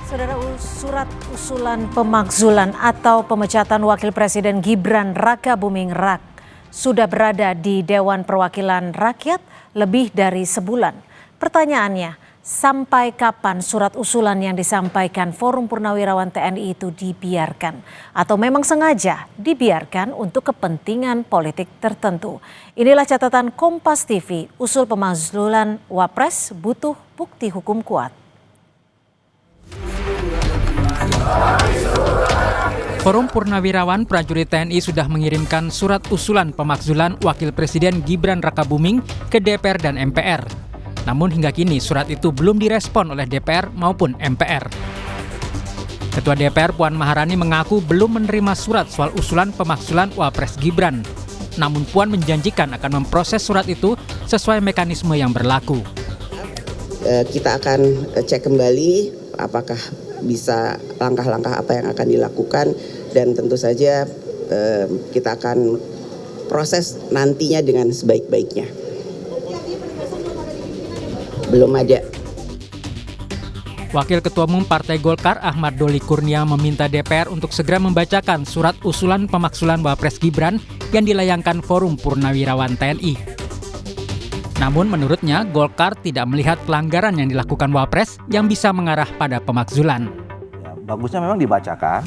Saudara, surat usulan pemakzulan atau pemecatan Wakil Presiden Gibran Rakabuming Rak sudah berada di Dewan Perwakilan Rakyat lebih dari sebulan. Pertanyaannya, sampai kapan surat usulan yang disampaikan Forum Purnawirawan TNI itu dibiarkan? Atau memang sengaja dibiarkan untuk kepentingan politik tertentu? Inilah catatan Kompas TV, usul pemakzulan Wapres butuh bukti hukum kuat. Forum Purnawirawan Prajurit TNI sudah mengirimkan surat usulan pemakzulan Wakil Presiden Gibran Rakabuming ke DPR dan MPR. Namun hingga kini surat itu belum direspon oleh DPR maupun MPR. Ketua DPR Puan Maharani mengaku belum menerima surat soal usulan pemakzulan Wapres Gibran. Namun Puan menjanjikan akan memproses surat itu sesuai mekanisme yang berlaku. Kita akan cek kembali apakah bisa langkah-langkah apa yang akan dilakukan, dan tentu saja kita akan proses nantinya dengan sebaik-baiknya. Belum ada. Wakil Ketua Umum Partai Golkar Ahmad Doli Kurnia meminta DPR untuk segera membacakan surat usulan pemakzulan Wapres Gibran yang dilayangkan Forum Purnawirawan TNI. Namun menurutnya Golkar tidak melihat pelanggaran yang dilakukan Wapres yang bisa mengarah pada pemakzulan. Ya, bagusnya memang dibacakan,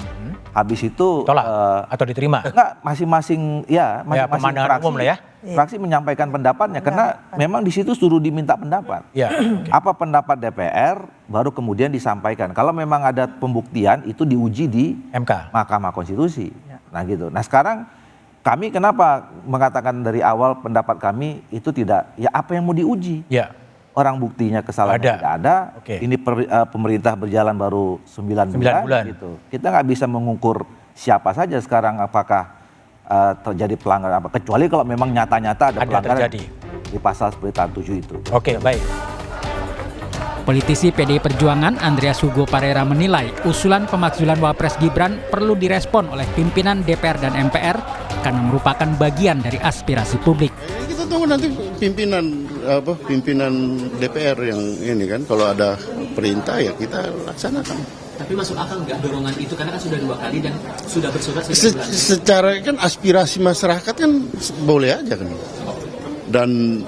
habis itu tolak atau diterima? Enggak, masing-masing pemandangan fraksi, umum lah ya. Fraksi menyampaikan pendapatnya karena memang di situ suruh diminta pendapat. Ya, Apa pendapat DPR baru kemudian disampaikan. Kalau memang ada pembuktian itu diuji di MK, Mahkamah Konstitusi. Nah gitu. Nah sekarang kami kenapa mengatakan dari awal pendapat kami itu tidak, ya apa yang mau diuji? Ya. Orang buktinya kesalahan tidak ada. Oke. Ini pemerintah berjalan baru 9 bulan. Gitu. Kita nggak bisa mengukur siapa saja sekarang apakah terjadi pelanggaran apa. Kecuali kalau memang nyata-nyata ada pelanggaran terjadi di pasal seperti 7 itu. Oke, baik. Politisi PDI Perjuangan Andreas Hugo Parera menilai usulan pemakzulan Wapres Gibran perlu direspon oleh pimpinan DPR dan MPR karena merupakan bagian dari aspirasi publik. Kita tunggu nanti pimpinan DPR yang ini kan, kalau ada perintah ya kita laksanakan. Tapi masuk akal nggak dorongan itu karena kan sudah 2 kali dan sudah bersurat secara kan aspirasi masyarakat kan boleh aja kan. Dan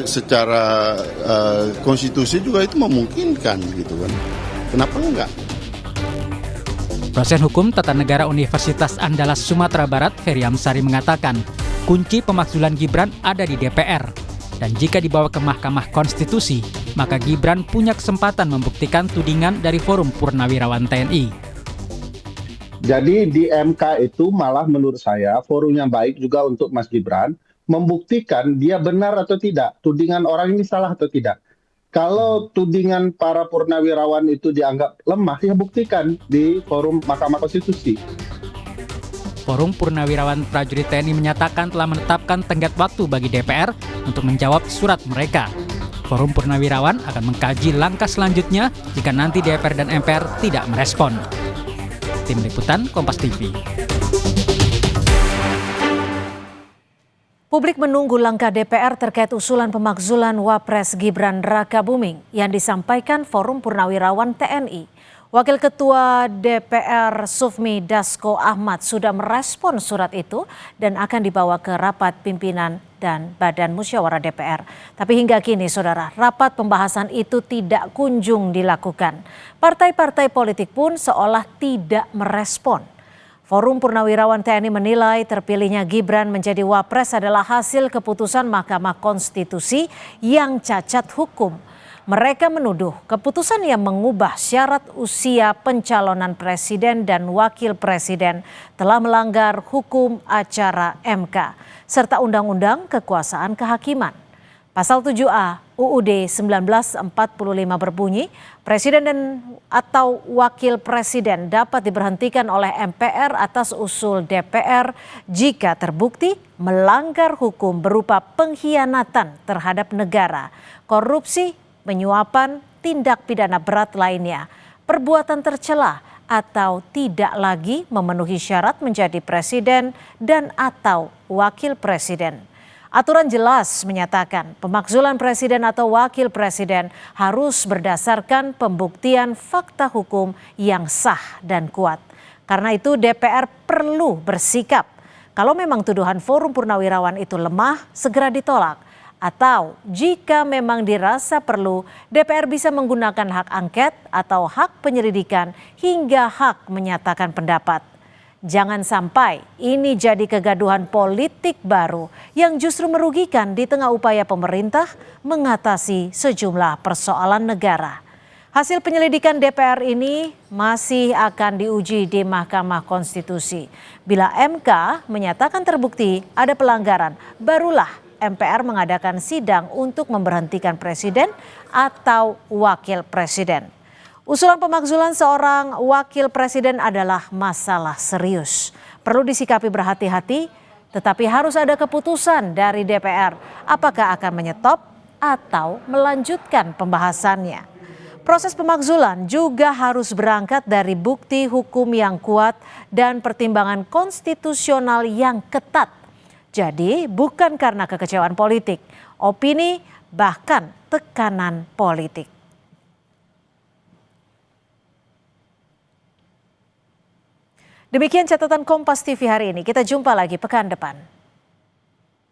secara konstitusi juga itu memungkinkan gitu kan. Kenapa enggak? Dosen Hukum Tata Negara Universitas Andalas Sumatera Barat, Ferry Amsari mengatakan, kunci pemakzulan Gibran ada di DPR. Dan jika dibawa ke Mahkamah Konstitusi, maka Gibran punya kesempatan membuktikan tudingan dari Forum Purnawirawan TNI. Jadi di MK itu malah menurut saya forum yang baik juga untuk Mas Gibran membuktikan dia benar atau tidak, tudingan orang ini salah atau tidak. Kalau tudingan para purnawirawan itu dianggap lemah, ya buktikan di Forum Mahkamah Konstitusi. Forum Purnawirawan Prajurit TNI menyatakan telah menetapkan tenggat waktu bagi DPR untuk menjawab surat mereka. Forum Purnawirawan akan mengkaji langkah selanjutnya jika nanti DPR dan MPR tidak merespon. Tim Liputan Kompas TV. Publik menunggu langkah DPR terkait usulan pemakzulan Wapres Gibran Rakabuming yang disampaikan Forum Purnawirawan TNI. Wakil Ketua DPR Sufmi Dasko Ahmad sudah merespon surat itu dan akan dibawa ke rapat pimpinan dan Badan Musyawarah DPR. Tapi hingga kini, saudara, rapat pembahasan itu tidak kunjung dilakukan. Partai-partai politik pun seolah tidak merespon. Forum Purnawirawan TNI menilai terpilihnya Gibran menjadi Wapres adalah hasil keputusan Mahkamah Konstitusi yang cacat hukum. Mereka menuduh keputusan yang mengubah syarat usia pencalonan presiden dan wakil presiden telah melanggar hukum acara MK serta Undang-Undang Kekuasaan Kehakiman. Pasal 7A UUD 1945 berbunyi, presiden dan atau wakil presiden dapat diberhentikan oleh MPR atas usul DPR jika terbukti melanggar hukum berupa pengkhianatan terhadap negara, korupsi, penyuapan, tindak pidana berat lainnya, perbuatan tercela atau tidak lagi memenuhi syarat menjadi presiden dan atau wakil presiden. Aturan jelas menyatakan pemakzulan presiden atau wakil presiden harus berdasarkan pembuktian fakta hukum yang sah dan kuat. Karena itu DPR perlu bersikap. Kalau memang tuduhan Forum Purnawirawan itu lemah, segera ditolak. Atau jika memang dirasa perlu, DPR bisa menggunakan hak angket atau hak penyelidikan hingga hak menyatakan pendapat. Jangan sampai ini jadi kegaduhan politik baru yang justru merugikan di tengah upaya pemerintah mengatasi sejumlah persoalan negara. Hasil penyelidikan DPR ini masih akan diuji di Mahkamah Konstitusi. Bila MK menyatakan terbukti ada pelanggaran, barulah MPR mengadakan sidang untuk memberhentikan presiden atau wakil presiden. Usulan pemakzulan seorang wakil presiden adalah masalah serius. Perlu disikapi berhati-hati, tetapi harus ada keputusan dari DPR. Apakah akan menyetop atau melanjutkan pembahasannya? Proses pemakzulan juga harus berangkat dari bukti hukum yang kuat dan pertimbangan konstitusional yang ketat. Jadi bukan karena kekecewaan politik, opini, bahkan tekanan politik. Demikian catatan Kompas TV hari ini. Kita jumpa lagi pekan depan.